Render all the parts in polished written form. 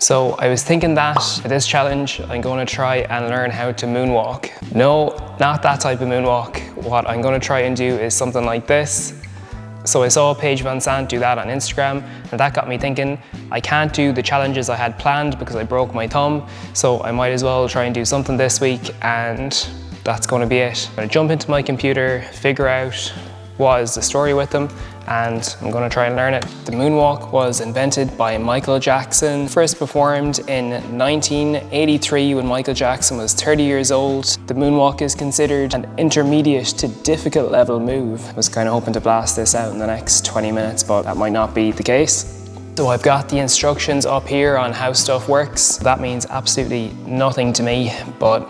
So I was thinking that for this challenge, I'm going to try and learn how to moonwalk. No, not that type of moonwalk. What I'm going to try and do is something like this. So I saw Paige Van Sant do that on Instagram, and that got me thinking, I can't do the challenges I had planned because I broke my thumb, so I might as well try and do something this week, and that's going to be it. I'm going to jump into my computer, figure out what is the story with them, and I'm going to try and learn it. The moonwalk was invented by Michael Jackson, first performed in 1983 when Michael Jackson was 30 years old. The moonwalk is considered an intermediate to difficult level move. I was kind of hoping to blast this out in the next 20 minutes, but that might not be the case. So I've got the instructions up here on how stuff works. That means absolutely nothing to me, but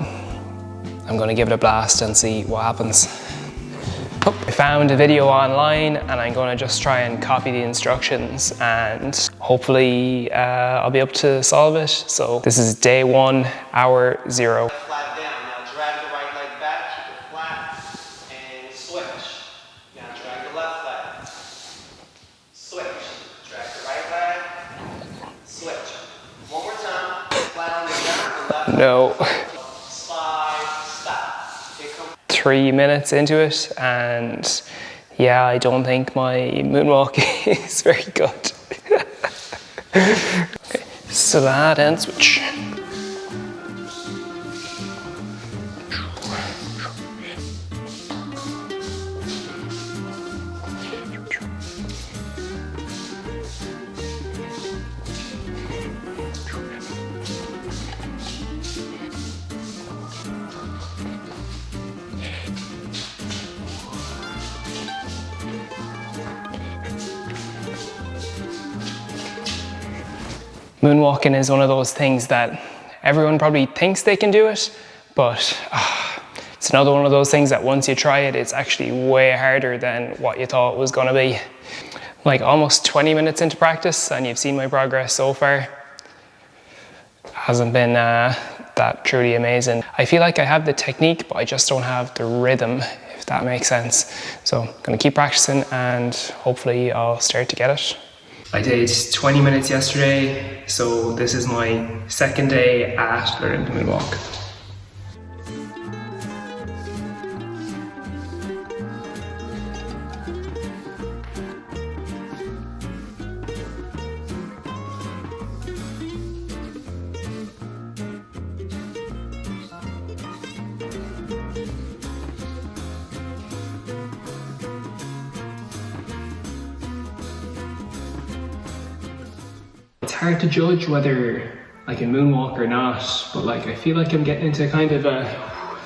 I'm going to give it a blast and see what happens. I found a video online and I'm going to just try and copy the instructions, and hopefully I'll be able to solve it. So this is day 1, hour 0. Flat down. Now drag the right leg back, keep it flat, and switch. Now drag the left leg. Switch. Drag the right leg. Switch. One more time. Flat on the ground. The left No. Slide. Stop. Here comes 3 minutes into it, and yeah, I don't think my moonwalk is very good. Okay, so that and switch. Moonwalking is one of those things that everyone probably thinks they can do it, but it's another one of those things that once you try it, it's actually way harder than what you thought it was going to be. Like almost 20 minutes into practice, and you've seen my progress so far. Hasn't been that truly amazing. I feel like I have the technique, but I just don't have the rhythm, if that makes sense. So I'm going to keep practicing and hopefully I'll start to get it. I did 20 minutes yesterday, so this is my second day at learning to moonwalk. It's hard to judge whether I can moonwalk or not, but like I feel like I'm getting into kind of a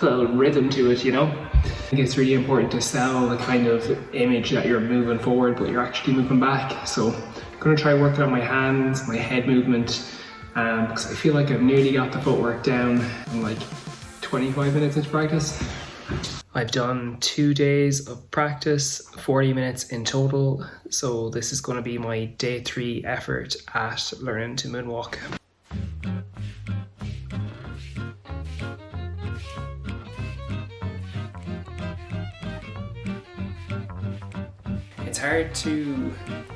little rhythm to it, you know? I think it's really important to sell the kind of image that you're moving forward, but you're actually moving back. So I'm gonna try working on my hands, my head movement, because I feel like I've nearly got the footwork down. I'm like 25 minutes into practice. I've done 2 days of practice, 40 minutes in total, so this is going to be my day 3 effort at learning to moonwalk. It's hard to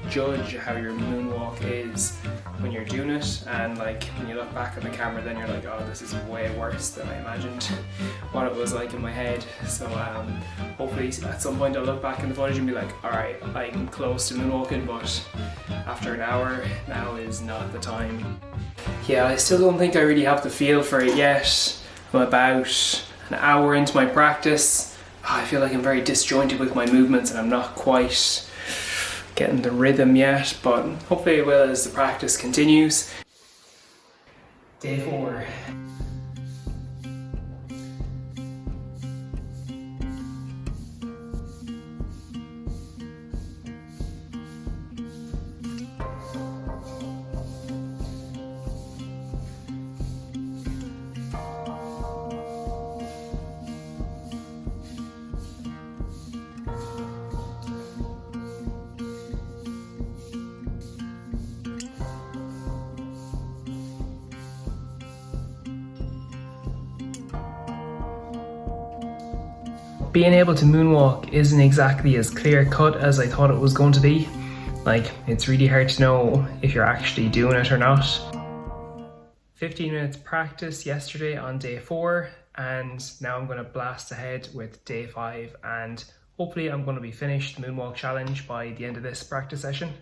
judge how your moonwalk is when you're doing it, and like when you look back at the camera, then you're like, oh, this is way worse than I imagined what it was like in my head. So hopefully at some point I'll look back in the footage and be like, alright, I'm close to moonwalking, but after an hour, now is not the time. Yeah, I still don't think I really have the feel for it yet. I'm about an hour into my practice. I feel like I'm very disjointed with my movements and I'm not quite getting the rhythm yet, but hopefully I will as the practice continues. Day 4. Being able to moonwalk isn't exactly as clear cut as I thought it was going to be. Like, it's really hard to know if you're actually doing it or not. 15 minutes practice yesterday on day 4, and now I'm going to blast ahead with day 5, and hopefully I'm going to be finished the Moonwalk challenge by the end of this practice session.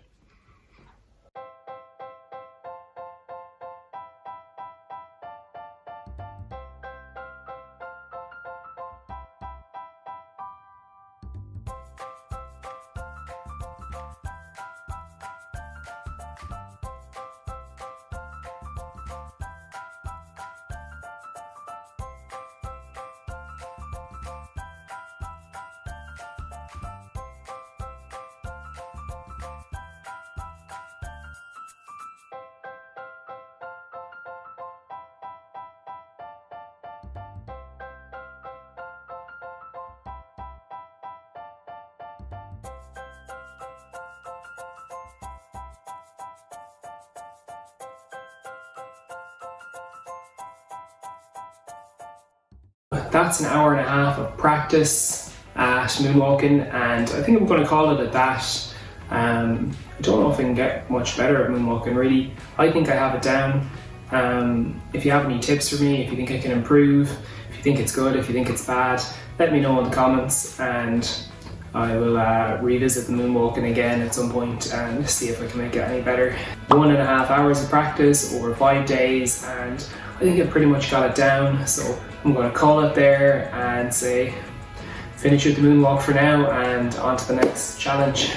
That's an hour and a half of practice at moonwalking, and I think I'm going to call it at that. I don't know if I can get much better at moonwalking, really. I think I have it down. If you have any tips for me, if you think I can improve, if you think it's good, if you think it's bad, let me know in the comments, and I will revisit the moonwalking again at some point and see if I can make it any better. 1.5 hours of practice over 5 days, and I think I've pretty much got it down, so I'm going to call it there and say finish with the moonwalk for now and on to the next challenge.